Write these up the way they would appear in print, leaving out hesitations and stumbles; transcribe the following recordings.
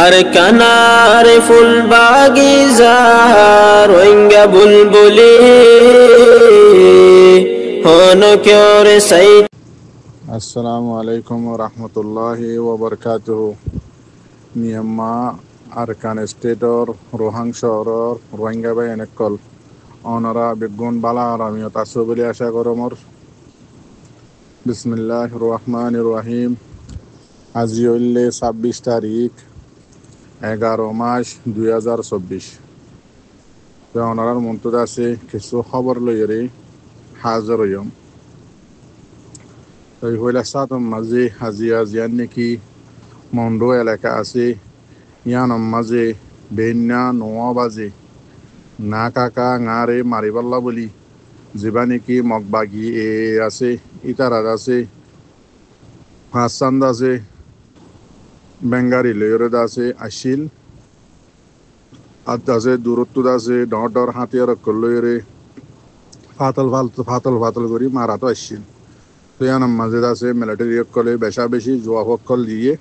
আর কানার ফুল বাগিজার রোহিঙ্গা বুলবুলি হন কেওরে সাই। আসসালামু আলাইকুম রহমতুল্লাহি ওবরকাতুহু। মিয়ানমা Arkan stator Rohang শহরর Rohingya by এনেকল অনরা বেগুন বালা আরামিয়ত আছো বলে আশা করমর। বিসমিল্লাহ রহমান রহিম। আজি হইলে 26 তারিখ 11 মাস 2024। অনারার মন্ত্র আছে কিছু খবর লইরে হাজার হইম। এই হইলে সাতম মাঝে হাজিয়া জিয়ান নাকি মন্ডো এলাকা আছে ইয়ানম মাঝে বেন্যা 9 বাজে না কাকা ngaরে মারিবাল্লা বলি যেবা নাকি মগবাগি এ আছে ইতারাত আছে হাসান আছে বেঙ্গারি লয়রদ আছে আসিল আদ আছে দূরত্ব আছে ডর হাতিয়ার লয়রে ফাতল ফাতল ফাতল করি মারাতো আসছিল। তো ইয়ানম মাঝে আছে মিলিটারি কলে বেশা বেশি জোয়া কল দিয়ে।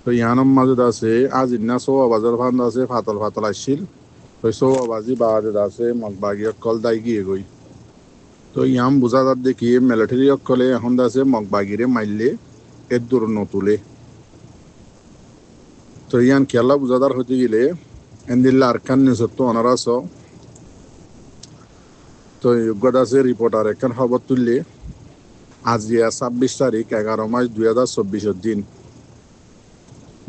তো ইয়ানম মাঝে আছে আজ ইন্না 6 বাজার ফান্দ আছে ফাতল ফাতল আসছিল। তো 6 বাজি বাজে আছে মগবাগি কল দাই গিয়ে গই। তো ইয়াম বুঝা যাত দেখি মিলিটারি কলে এখন আছে মগবাগিরে মাইলে এর দূর নতুলে। তো ইয়ান খেলা বুঝাদার হতে গেলে এন্দিল্লা আরকান নিসত্ব অনারাস। তো যোগ্যতা আছে রিপোর্টার একখান খবর তুললে আজিয়া 26 তারিখ 11 মাস 2024 দিন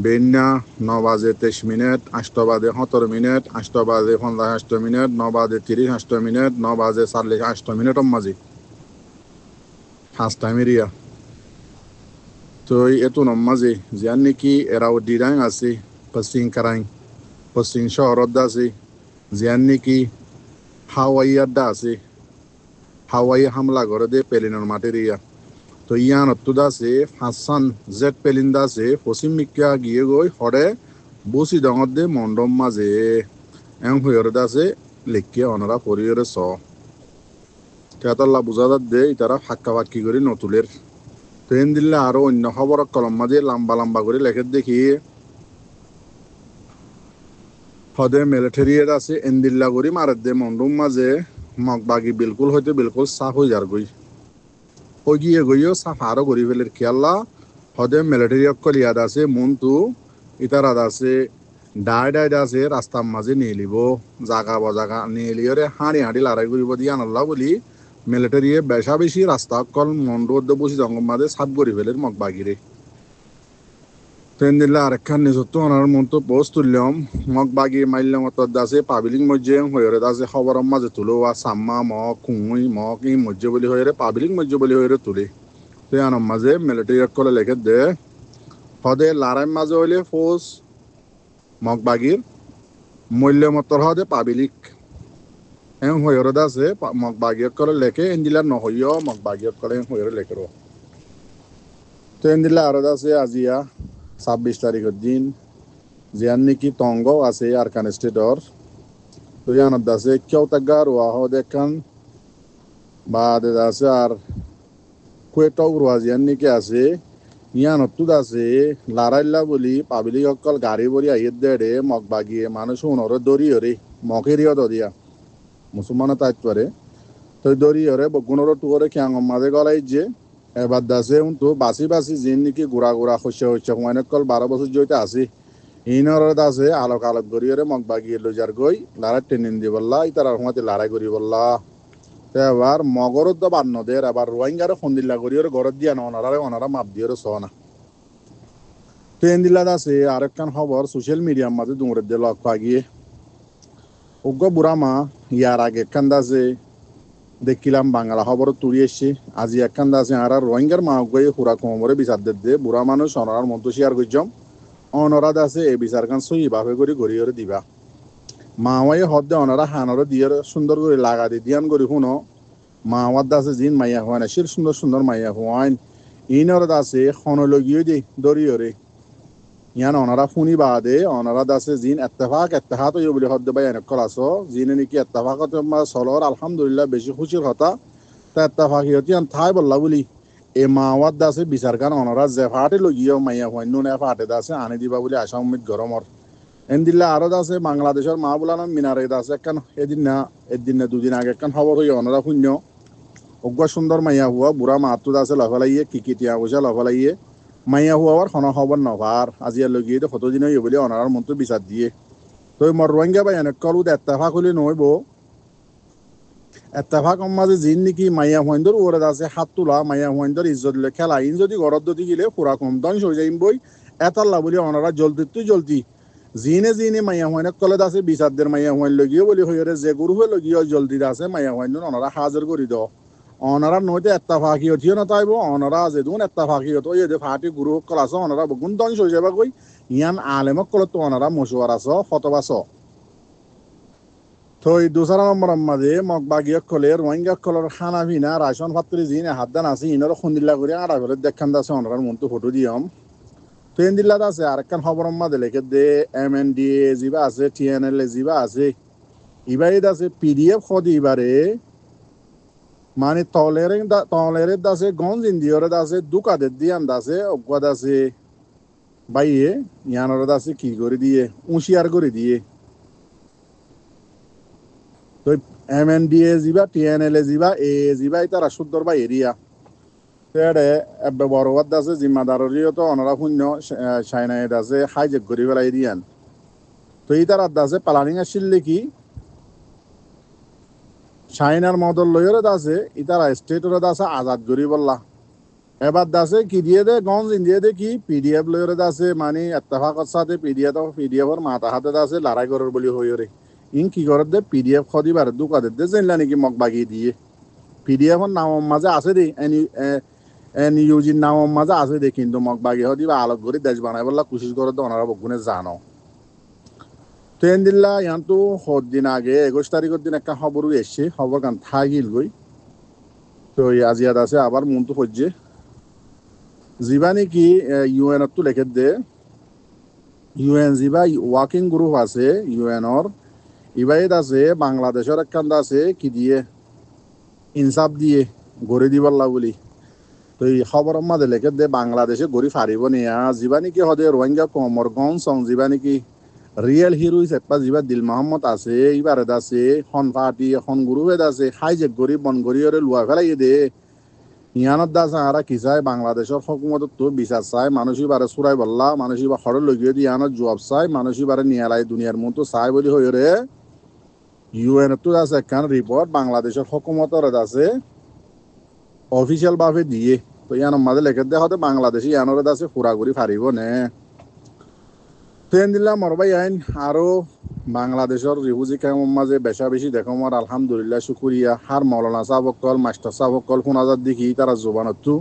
বেন্যা 9 বাজে 23 মিনিট 8 বাজে 17 মিনিট 8 বাজে 58 মিনিট 9 বাজে 38 মিনিট 9 বাজে 48 মিনিট মাঝে 5 টাইম এরিয়া। তো এত নমাজে যান নাকি এরাও ডিরাং আছে পশ্চিম কারাং পশ্চিম শহরত আছে যান নাকি হাওয়াই আড্ডা আছে হাওয়াই হামলা করে দে পেলিনের মাটেরিয়া। তো ইয়ান অত্তুদা আছে হাসান জেট পেলিন্দা আছে পশ্চিম মিকা গিয়ে গই হরে বসি ডঙর দে মন্ডম মাঝে এং হইরদা আছে লেখিয়ে অনরা পরিয়রে স কেতল্লা বুঝাদার দে ইতারা ফাক্কা ফাক্কি করে নতুলের। ট্রেন দিলে আরো অন্য খবর কলম মাঝে লম্বা লম্বা করে লেখে দেখি হদে মিলিটারিয়ের আছে এন্দিল্লা করি মারের দে মন্ডম মাঝে মগবাগি বিলকুল হইতে বিলকুল সাফ হয়ে যার গই ওই গিয়ে গইও সাফ আরো করি ফেলের খেয়াল্লা হদে মিলিটারি অকল ইয়াদ আছে মনতু ইতারাদ আছে ডাই আছে রাস্তার মাঝে নিয়ে লিব জাগা বজাগা নিয়ে লিওরে হাঁড়ি হাঁড়ি লড়াই করিব দিয়ে আনাল্লা বলি মিলিটারি বেশা বেশি রাস্তা অকল মন্ডদ বসি জঙ্গল মাঝে সাফ করি ফেলের মগবাগিরে। ট্রেন দিলে আরেকখান নিজত্ব ওনার মতো পোস্ট তুললাম মগবাগি মাইলাম আছে পাবলিক মজ্জে হয়ে আছে খবর মাঝে তুলো সাম্মা মগ কুঁই মগ ই মজ্জে বলি হয়ে পাবলিক মজ্জে বলি হয়ে তুলে। তো আনার মাঝে মিলিটারি করে লেখে দে হদে লারাই মাঝে হইলে ফৌজ মগবাগির মূল্য মতর হদে পাবলিক এং হয়ে আছে মগবাগি করে লেখে এন্দিলা নহইয় মগবাগি করে হয়ে লেখে। তো এন্দিলা আরো আছে আজিয়া 26 তারিখের দিন জিয়ান নাকি তঙ্গ আছে আরকান স্টেটর। তো ইয়ানত আছে কেউ তাগার ওয়াহ দেখান বাদ আছে আর কুয়েটাও রোয়া জিয়ান নাকি আছে ইয়ানত আছে লারাইল্লা বলি পাবলিক অকল গাড়ি বলি আইয়ের দেড়ে মগবাগিয়ে মানুষ উনরে দড়ি হরে মকেরিও দিয়া মুসলমানের তাইত পারে। তো দড়ি হরে বগুণর টুরে খ্যাং মাঝে গলাই যে এবার দাসে তো বাসি বাসি জিন নাকি গুড়া গুড়া শস্য হচ্ছে অনেকল 12 বছর জয়তে আছে ইনর আছে আলোক আলোক গড়িয়ে মগবাগি লজার গই লারা টেনিন দি বললা ইতার সময়তে লড়াই করি বললা। তো এবার মগরত তো বান্ন দের আবার রোহিঙ্গারে ফন্দিল্লা করিয়ে ঘরত দিয়া ওনারা মাপ দিয়ে সনা। ট্রেন দিলা আছে আরেকখান খবর সোশ্যাল মিডিয়ার মাঝে দৌড়ে দিয়ে লক পাগিয়ে অজ্ঞ বুড়া মা ইয়ার আগে একখান আছে দেখিলাম বাংলা খবর তুলি এসছি আজি একখান আছে আর রোহিঙ্গার মা গিয়ে পুরা কোমরে বিচার দে বুড়া মানুষ অনার মতো শেয়ার করছম অনরাদ আছে এই বিচার খান সই ভাবে করে গড়িয়ে দিবা মাওয়াই হদ্দে অনারা হানরে দিয়ে সুন্দর করে লাগা দি দিয়ান করি শুনো মাওয়াদ আছে জিন মাইয়া হওয়ান শির সুন্দর সুন্দর মাইয়া হওয়ান ইনরদ আছে খনলগিয়ে দি দরিয়রে ইয়ান অনারা ফুনি বাদে অনারাদ আছে জিন এত্তেফাক হইব বলে হদ্দে বাই এনেকল আছো জিনে নাকি এত্তেফাকত সলর আলহামদুলিল্লাহ বেশি খুশির কথা তা এত্তেফাক ইহতি আন থাই বললা বলি এ মাওয়াত দাসে বিচার গান অনরা যে ফাটে লগিও মাইয়া হইন নে ফাটে দাসে আনি দিবা বলে আশা উম্মিদ গরমর এন্দিল্লা আরো দাসে বাংলাদেশের মা বুলানা মিনারে দাসে একখান এদিন না দুদিন আগে একখান খবর হই অনরা শূন্য অজ্ঞা সুন্দর মাইয়া হুয়া বুড়া মাহাতো দাসে লফালাইয়ে কিকিটিয়া পয়সা লফালাইয়ে মাইয়া হুয়ার খন খবর নভার আজিয়া লগিয়ে তো কতদিন হইব বলে অনারার মন্ত্র বিচার দিয়ে তো মর রোহিঙ্গা বাই অনেক কলুদ এত্তেফাক হলে নইব এত্তেফাক মাঝে জিন নাকি মাইয়া হুয়াইন্দর ওরে দাসে হাত তোলা মাইয়া হুয়াইন্দর ইজ্জত লে খেলা ইন যদি ঘরত যদি গিলে পুরা কম দঞ্চ হয়ে যাইম বই এতাল্লা বলে অনারা জলদি জিনে মাইয়া হুয়াইন কলে দাসে বিচারদের মাইয়া হুয়াইন লগিয়ে বলি হইরে যে গুরু হয়ে লগিয়ে জলদি দাসে মাইয়া হুয়াইন অনারা হাজার করি দ অনারা নইতে এত্তাফাকি হঠিও না তাইব অনারা যেদুন এত্তাফাকি হতো এই যে ফাটি গুরু কল আছে অনারা বগুন দঞ্চ হয়ে যাবা কই ইয়ান আলেমক কল তো অনারা মশুয়ার আছ ফতবাস তো এই দুসরা নম্বর মাঝে মগবাগিয়ক কলে রোহিঙ্গা কলর খানা পিনা রাশন ফাত্রি জিনে হাত দান আছে ইনর খুন্দিল্লা করে আড়া করে দেখান দাসে অনারার মন তো ফটো দিয়ম তো এন্দিল্লা আছে আর একখান খবর মাঝে লেখে দে MNDA জিবা আছে TNL জিবা আছে ইবাই দাসে PDF খদি ইবারে মানে তলের দাসে গঞ্জ ইন্দিয়রে দাসে দুকাদের দিয়ান দাসে অজ্ঞা দাসে বাইয়ে ইয়ানর দাসে কি করে দিয়ে উঁশিয়ার করে দিয়ে তো MNDA জিবা TNL জিবা এ জিবা তারা সুন্দর বা এরিয়া তেড়ে এবে বড়বাদ দাসে জিম্মাদারিও তো অনরা শূন্য চাইনাই দাসে হাইজেক করে পেলাই দিয়ান তো এই তার দাসে প্লানিং আসছিল কি চাইনার মদল লইরে দাসে ইতারা স্টেটর দাসে আজাদ করি বললা এবার দাসে কি দিয়ে দে গঞ্জ ইন্দিয়ে দে কি PDF লইরে দাসে মানে এত্তেফাকর সাথে PDFর মাথা হাতে দাসে লড়াই করার বলি হইরে ইন কি করে দে PDF খদিবার দুকাদের দে জানলা নাকি মগ বাগি দিয়ে PDFর নাম মাঝে আছে দে NUGর নাম মাঝে আছে দে কিন্তু মগ বাগি হদিবা আলোক করে দেশ বানাই বললা কোশিশ করে তো ওনারা বগুনে জানো ট্রেন দিল্লা ইয়ান্তু দিন আগে 21 তারিখের দিন একটা খবর এসছে খবর কান থাকিল গই তো আজিয়াদ আছে আবার মনটো হজ্জে জিবা নাকি UN তো লেখে দে UN জিবা ওয়ার্কিং গ্রুপ আছে UNর ইবাইদ আছে বাংলাদেশের একখান আছে কি দিয়ে ইনসাফ দিয়ে গড়ে দিবাল্লা বলি তো এই খবর মাঝে লেখে দে বাংলাদেশে গড়ি ফারিব নিয়া জিবা নাকি হদে রোহিঙ্গা কমরগঞ্জ সং জিবা নাকি রিয়েল হিরো হিসেবে জিবা দিল মোহাম্মদ আছে ইবারে দাসে খন পার্টি এখন গ্রুপে দাসে হাইজেক গরি বন গরি ওরে লুয়া ফেলাই দে ইয়ানত দাসে আরা কি চাই বাংলাদেশের হকুমত তো বিচার চাই মানুষ ইবারে চুরাই বললা মানুষ ইবার হরে লগিয়ে দিয়ে ইয়ানত জবাব চাই মানুষ ইবারে নিয়ালাই দুনিয়ার মতো চাই বলি হইরে UN তো আছে একখান রিপোর্ট বাংলাদেশের হকুমতের আছে অফিসিয়াল ভাবে দিয়ে তো ইয়ানোর মাঝে লেখে দেওয়া হতে বাংলাদেশি ইয়ানোর দাসে ফুরাগুড়ি ফারিব নে ট্রেন দিলাম মরবাই আইন আরো বাংলাদেশের রিফিউজি ক্যাম্পের মাঝে বেশা বেশি দেখমর আলহামদুলিল্লাহ শুকুরিয়া হার মৌলানা সাহবকল মাস্টার সাহবকল শোনাজার দেখি তারা জোবানতো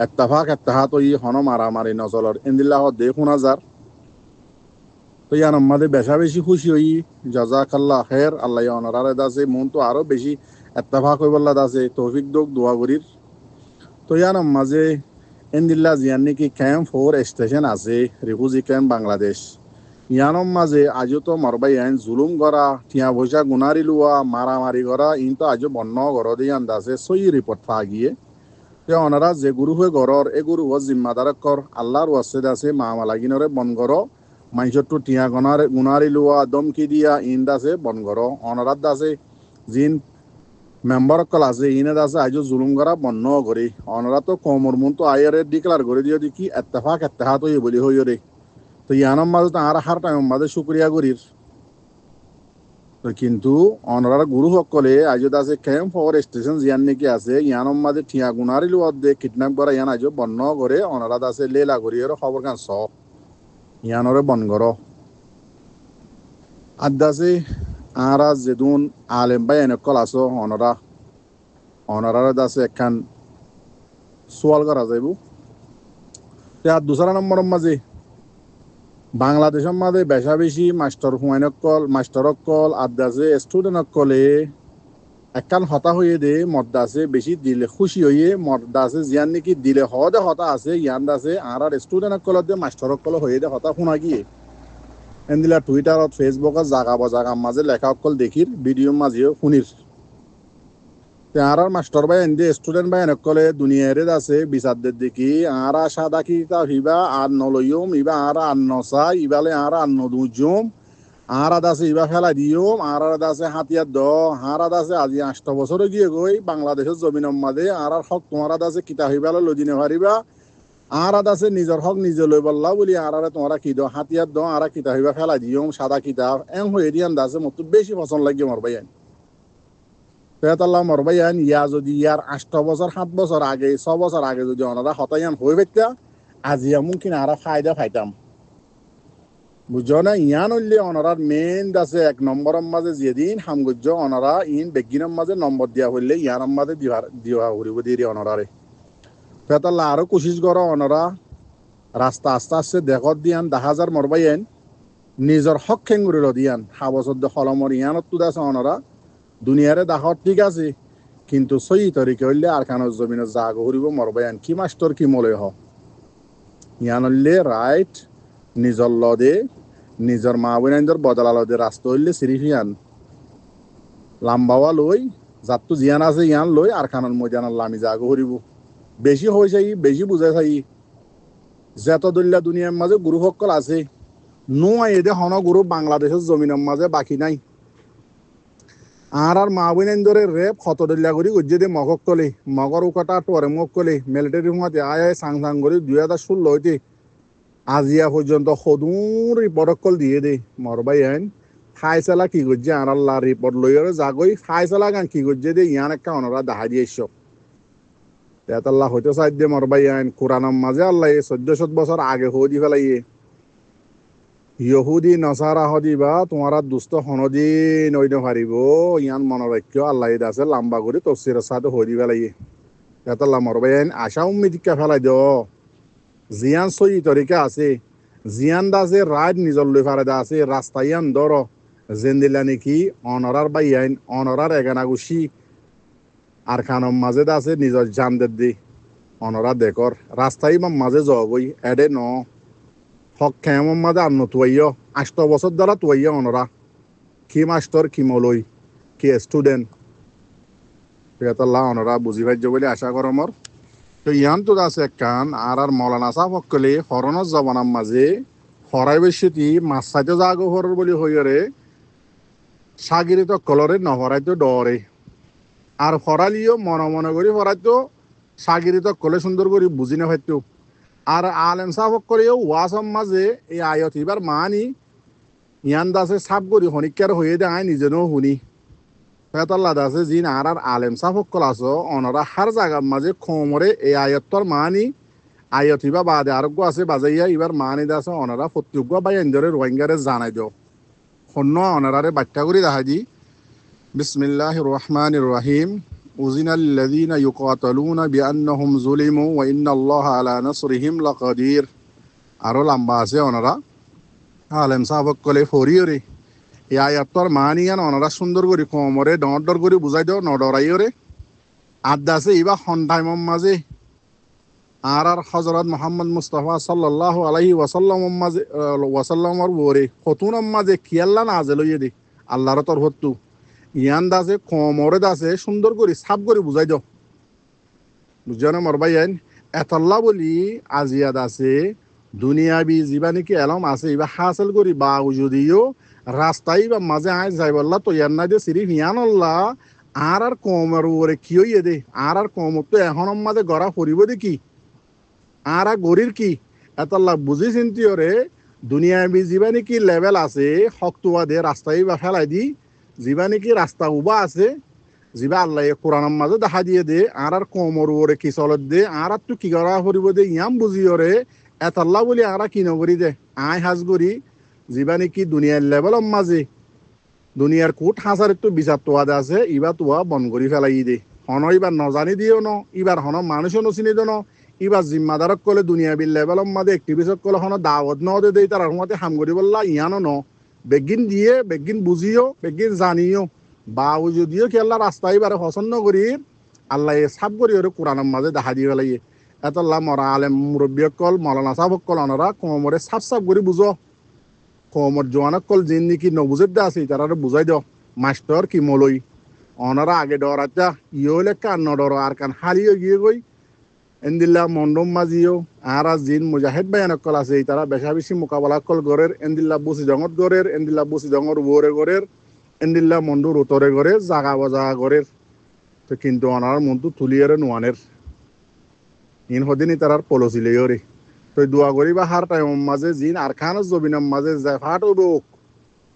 এত্তেহাত ই হন মারামারি নজলর ইন্দিল্লাহ দে শোনাজার তো ইয়ান আমাদের বেশা বেশি খুশি হই জাজাকাল্লাহ খের আল্লাহ অনারারে দাসে মন তো আরো বেশি এত্তেফাক হইবল্লা দাসে তৌফিক দোক দোয়া করির তো ইয়ান মাঝে ইন্দিল্লা জিয়ান নাকি ক্যাম্প 4 স্টেশন আছে রিফিউজি ক্যাম্প বাংলাদেশ ইয়ানোর মাঝে আজও তো মরবাই আইন জুলুম করা ঠিয়া পয়সা গুনারি লোয়া মারামারি করা ইন তো আজও বন্য ঘর দিয়ে আন্দাজে সই রিপোর্ট পা গিয়ে তে ওনারা যে গুরু হয়ে ঘরর এ গুরু হওয়ার জিম্মাদার কর আল্লাহর ওয়াসেদ আছে মা মালাগিনরে বন ঘর মাইসট্টু টিয়া গুনারি লোয়া দমকি দিয়া ইন দাসে বন ঘর ওনারার দাসে জিন মেম্বার কল আছে ইনে দাসে আজও জুলুম করা বন্য করি ওনারা তো কমর মন তো আয়ারে ডিক্লার করে দিয়ে দেখি এত্তেহাত হই বলি হই রে তো ইয়ানোর মাঝে তো আর হার টাইম মাঝে শুক্রিয়া করির তো কিন্তু অনরার গুরু সকলে আজ আছে ক্যাম্প 4 স্টেশন জিয়ান নাকি আছে ইয়ানোর মাঝে ঠিয়া গুনারি লোয়া দে কিডন্যাপ করা ইয়ান আজ বন্য করে অনরা আছে লেলা করি এর খবর কান স ইয়ানরে বন কর আদাসে আর যেদুন আলেম বাই এনেকল আছো অনরার দাসে একখান সোয়াল করা যাইব আর দুসরা নম্বর মাঝে বাংলাদেশের মাঝে বেশা বেশি মাস্টারকল আদাসে স্টুডেন্টকলে একখান হতা হয়ে দে মদ্দাসে বেশি দিলে খুশি হয়ে মদ্দাসে জিয়ান নাকি দিলে হদে হতা আছে ইয়ান দাসে আর স্টুডেন্টকল দে মাস্টারকল হয়ে দে হতা শুনা গিয়ে এন্দিলা টুইটারত ফেসবুকত জাগা বজাগার মাঝে লেখা অকল দেখির ভিডিও মাঝেও শুনির আর মাস্টার ভাই এনদি স্টুডেন্ট ভাই কলে দুনিয়ারে আছে বিচারদের দেখি আর সাদা কিতা হিবা আর নলয়ম ইবা আর নসা ইবালে আর নদুজম আর আছে ইবা ফেলা দিয়ম আর আছে হাতিয়ার দ আর আছে আজি 8 বছর গিয়ে গই বাংলাদেশের জমিনের মাঝে আর হক তোমার আছে কিতা হইবালে লদিনে পারিবা আর আছে নিজের হক নিজে লই বললা বলি আর তোমরা কি দ হাতিয়ার দ আর কিতা হইবা ফেলা দিয়ম সাদা কিতাব এং হয়ে দিয়ান দাসে মতো বেশি পছন্দ লাগে মর ভাই পেতাল্লাহ মর ভাই ইয়া যদি ইয়ার 8 বছর 7 বছর আগে 6 বছর আগে যদি ওনারা হতায়ান হয়ে পেতা আজি মুমকিন আর ফায়দা পাইতাম বুঝছো না ইয়ান হইলে ওনারার মেন আছে 1 নম্বরের মাঝে যেদিন হামগুজ্জ ওনারা ইন বেগিনের মাঝে নম্বর দিয়া হইলে ইয়ার মাঝে দিওয়া হরিব দিয়ে ওনারারে পেতাল্লাহ আরো কোশিশ করো ওনারা রাস্তা আস্তে আস্তে দেখত দিয়ান 10,000 মরবাইন নিজের হক খেঙ্গুরিল দিয়ান 7 বছর হলমর ইয়ানত তুদ আছে ওনারা দুনিয়ারে দাহত ঠিক আছে কিন্তু সই তরিকে হইলে আর খানোর জমিনে জাগ হরিব মরবাইন কি মাস্টর কি মলে হ ইয়ান হইলে রাইট নিজর লদে নিজর মা বোনাইন্দর বদলা লদে রাস্তা হইলে সিরিফিয়ান লাম্বাওয়া লই যাত্তু জিয়ান আছে ইয়ান লই আর খানোর ময়দান লামি জাগ হরিব বেশি হয়ে যাই বেশি বুঝাই চাই যেত দল্লা দুনিয়ার মাঝে গুরু সকল আছে নো এদে হন গুরু বাংলাদেশের জমিনের মাঝে বাকি নাই আর মা বোনেন্দরে রেপ হতদল্লা করি গজ্জে দে মগক কলে মগর উকাটা টরে মগ কলে মিলিটারি হুমাতে আয় সাং সাং করে 2016 হইতে আজিয়া পর্যন্ত সদুর রিপোর্ট কল দিয়ে দে মরবাই আইন ফাইসালা কি গজ্জে আর আল্লাহ রিপোর্ট লইরে যাগই ফাইসালা গান কি গজ্জে দে ইয়ান একটা অনরা দেখা দিয়ে এসো আল্লাহ হইতে চাই দে মরবাই আইন কোরআনের মাঝে আল্লাহ 1400 বছর আগে হয়ে দি ফেলাইয়ে ইহুদি নসারা হদিবা তোমারা দুষ্ট হনদিন ওই পারিব ইয়ান মনোবাক্য আল্লাহ আছে লম্বা করে তফসিরের সাথে হয়ে দি ফেলাইয়ে আল্লাহ মরবাই আইন আশা উম্মিদিকা ফেলাই দ জিয়ান সই তরিকা আছে জিয়ান দাসে রাত নিজর লই ফারে আছে রাস্তায়ান দর জেন্দিলা নাকি অনরার বাই আইন অনরার এগানাগুশি আর খানম মাঝে আছে নিজর জানদের দি অনরা দেখর রাস্তায় মাঝে জগই এডে ন হক খেমর মাঝে আর নতুয়াইয় 8 বছর দ্বারা তুয়াইয়া অনরা কি মাস্টার কি মলই কি স্টুডেন্ট পেতাল্লাহ অনরা বুঝি পাইজ বলে আশা করমর তো ইয়ান তো আছে কান আর মৌলানা সাহ সকলে হরণর জবানার মাঝে হরাই বেশি মাছ চাইতে যাগো হরর বলি হইরে সাগিরিত কলরে নহরাইতো ডরে আর হরালিও মনে করি হরাইতো সাগিরিত কলে সুন্দর করে বুঝি না হয়তো আর আলেম সাহ করেও ওয়াসম মাঝে এই আয়ত এবার মানি ইয়ান দাসে সাপ করি হনিকার হয়ে দে আয় নিজেও শুনি পেতাল্লা দাসে জিন আর আলেম সাহ কল আছো অনরা হার জায়গার মাঝে খমরে এই আয়ত্তর মানি আয়ত ইবা বাদে আরোগ্য আছে বাজাইয়া এবার মানি দাসে অনরা প্রত্যুজ্ঞ বা এনজরে রোহিঙ্গারে জানাই দিও হন্য অনরারে বাচ্চা করে দেখা দি বিসমিল্লাহির রহমানির রহিম উজিনাল লাযিনা ইউকাতালুনা বিআন্নাহুম যুলিমু ওয়া ইন্নাল্লাহা আলা নাসরিহিম লাকাদির আরো লম্বা আছে ওনারা আলেম সাহাবক কলে ফরিয়রে এই আয়াতর মানিয়ান ওনারা সুন্দর করে কমরে ডর করে বুঝাই দাও নডরাইরে আদা আছে ইবা হন্টাইমর মাঝে আর হযরত মুহাম্মদ মুস্তাফা সাল্লাল্লাহু আলাইহি ওয়াসাল্লামর বরে ফতুনম মাঝে কিয়াল্লা নাজেল হইয়ে দে আল্লাহর তরফতু ইয়ান দাসে কমরে দাসে সুন্দর করে সাপ করে বুঝাই দাও বুঝানো মরবাই আইন এতল্লা বলি আজিয়া দাসে দুনিয়াবি যিবা নাকি এলম আছে ইবা হাসিল করি বা যদিও রাস্তায় বা মাঝে আয় যাই বললা তো ইয়ান না দিয়ে সিরিফ ইয়ান আল্লাহ আর কমের ওরে কি হইয়ে দে আর কমর তো এখন মাঝে গড়া ফুরিব দেখি আর গরির কি এতল্লা বুঝি চিন্তি ওরে দুনিয়াবি যিবা নাকি লেভেল আছে শক্তুয়া দে রাস্তায় বা ফেলাই দি যিবা নাকি রাস্তা উবা আছে যিবা আল্লাহ কোরআনের মাঝে দেখা দিয়ে দে আর কমর ওরে কি চলত দে আর তো কি করা ফুরিব দে ইয়াম বুঝি ওরে এতল্লা বলি আর কি নগরি দে আয় হাজ করি যিবা নাকি দুনিয়ার লেভেলের মাঝে দুনিয়ার কোট হাজার একটু বিচার তোয়াদে আছে ইবা তোয়া বন করে ফেলাই দে হন এবার নজানি দিও ন এবার হন মানুষও নচিনি দে ন এবার জিম্মাদারক কলে দুনিয়াবি লেভেলের মাঝে একটিভিসক কলে হন দাওয়াত ন দে তার সময়তে হাম করি বললা ইয়ানো ন বেগিন দিয়ে বেগিন বুঝিও বেগিন জানিও বা যদিও কি আল্লাহ রাস্তা এবারে পছন্দ করি আল্লাহ সাব করি ওরে কোরআনের মাঝে দেখা দিয়ে ফেলাই এতল্লা মরা আলেম মুরব্বীকল মৌলানা সাহকল অনরা কমরে সাপ সাপ করে বুঝো কমর জোয়ানকল যিন নাকি নবুজের দা আছে তারা বুঝাই দাও মাস্টার কি মলই অনারা আগে ডরাতা ইয়োলে কান নডর আর কান হালিও গিয়ে গই এন্দিল্লা মন্ডম মাজিও আর জিন মুজাহিদ বায়ানকল আছে তারা বেশা বেশি মোকাবেলা কল গরের এন্দিল্লা বুসি জঙত গরের এন্দিল্লা বুসি জঙর ওরে গরের এন্দিল্লা মন্ডুর উতরে গরে জাগা বাজা গরের তো কিন্তু অনার মন্টু তুলিয়ারে নোয়ানের ইন হদিনই তারার পলসিলে ওরে তো দোয়া করি বা হার টাইম মাঝে জিন আর খান জবিনাম মাঝে জেফাট উবুক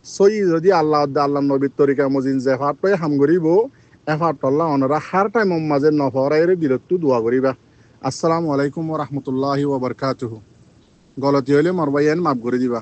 সই যদি আল্লাহ আল্লাহ নবীর তরিকা মজিন জেফাট পাই হাম করিব এফাট টল্লা অনারা হার টাইম মাঝে নফরাইরে বিরত্তু দোয়া করিবা আসসালামু আলাইকুম ওয়া রাহমাতুল্লাহি ওয়া বারাকাতুহু গলতি হইলে মরবাইয়ান মাফ করে দিবা